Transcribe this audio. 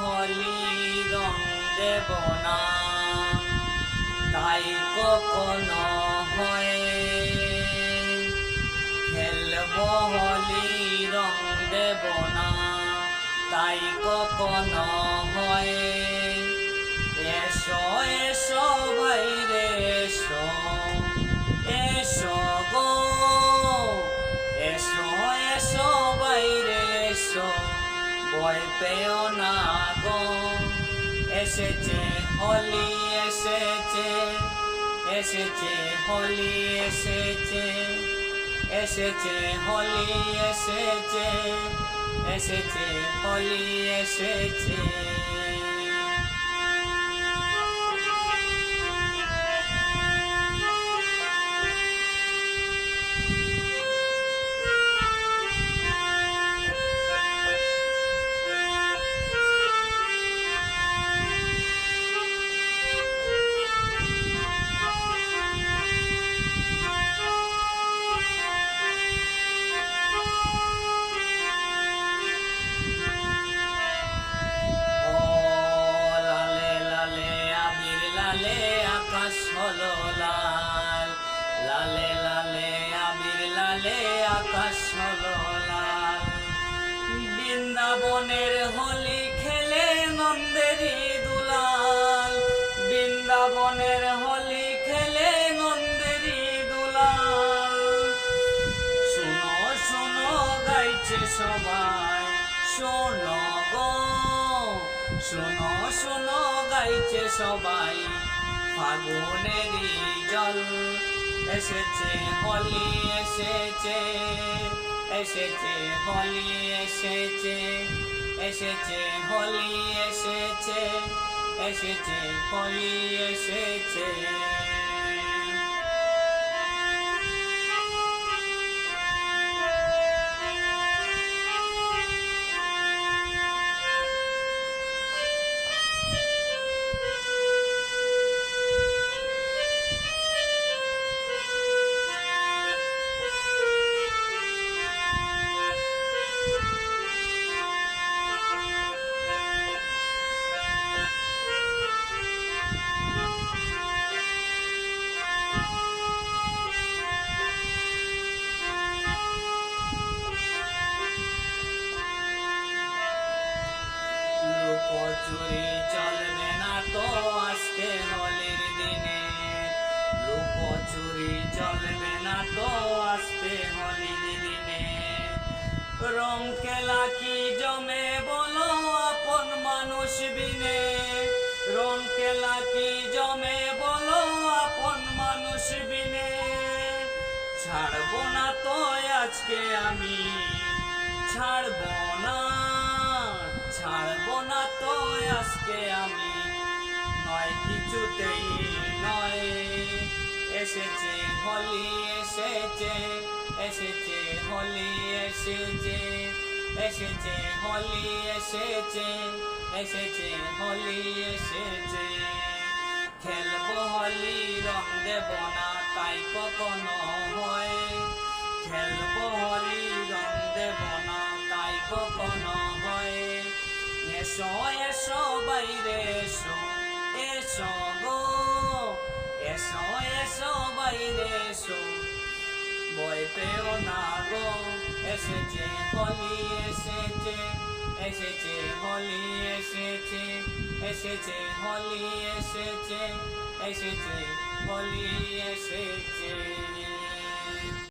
হোলি রং দেব না, তাই কখনো হয়। খেলব হোলি রং দেব না, তাই কখনো হয়। এসো এসো বাইরে এসো, এসো গো এসো, এসো বাইরে এসো, ভয় পেও না গো। এসেছে হোলি এসেছে, এসেছে হোলি এসেছে, এসেছে হোলি এসেছে, এসেছে হোলি এসেছে। আকাশ হলো লাল, লালে লালে আবির লালে আকাশ হলো লাল। বৃন্দাবনের হোলি খেলে নন্দেরই দুলাল, বৃন্দাবনের হোলি খেলে নন্দেরই দুলাল। শুনো শুনো গাইছে সবাই, শোনো গো শোনো শোনো গাইছে সবাই, ফাগুনেরই জল। এসেছে হোলি এসেছে, এসেছে হোলি এসেছে, এসেছে হোলি এসেছে, এসেছে হোলি এসেছে। লুকোচুরি চলবে না তো আজকে হোলির দিনে, লুকোচুরি চলবে না তো আজকে হোলির দিনে। রং খেলা কি জমে বলো আপন মানুষ বিনে, রং খেলা কি জমে বলো আপন মানুষ বিনে। ছাড়বো না তো আজকে আমি, ছাড়বো না, ছাড়বো না তো আজকে আমি, নয় কিছুতেই নয়। এসেছে হোলি এসেছে, এসেছে হোলি এসেছে, এসেছে হোলি এসেছে, এসেছে হোলি এসেছে। খেলবো হোলি রং দেব না, তাই কখনো হয়। খেলবো হোলি রং দেব না, তাই কখনো হয়। এসো এসো বাইরে এসো, এসো গো এসো, এসো বাইরে এসো, ভয় পেও না গো। এসেছে হোলি এসেছে, এসেছে হোলি এসেছে, এসেছে হোলি এসেছে, এসেছে হোলি এসেছে।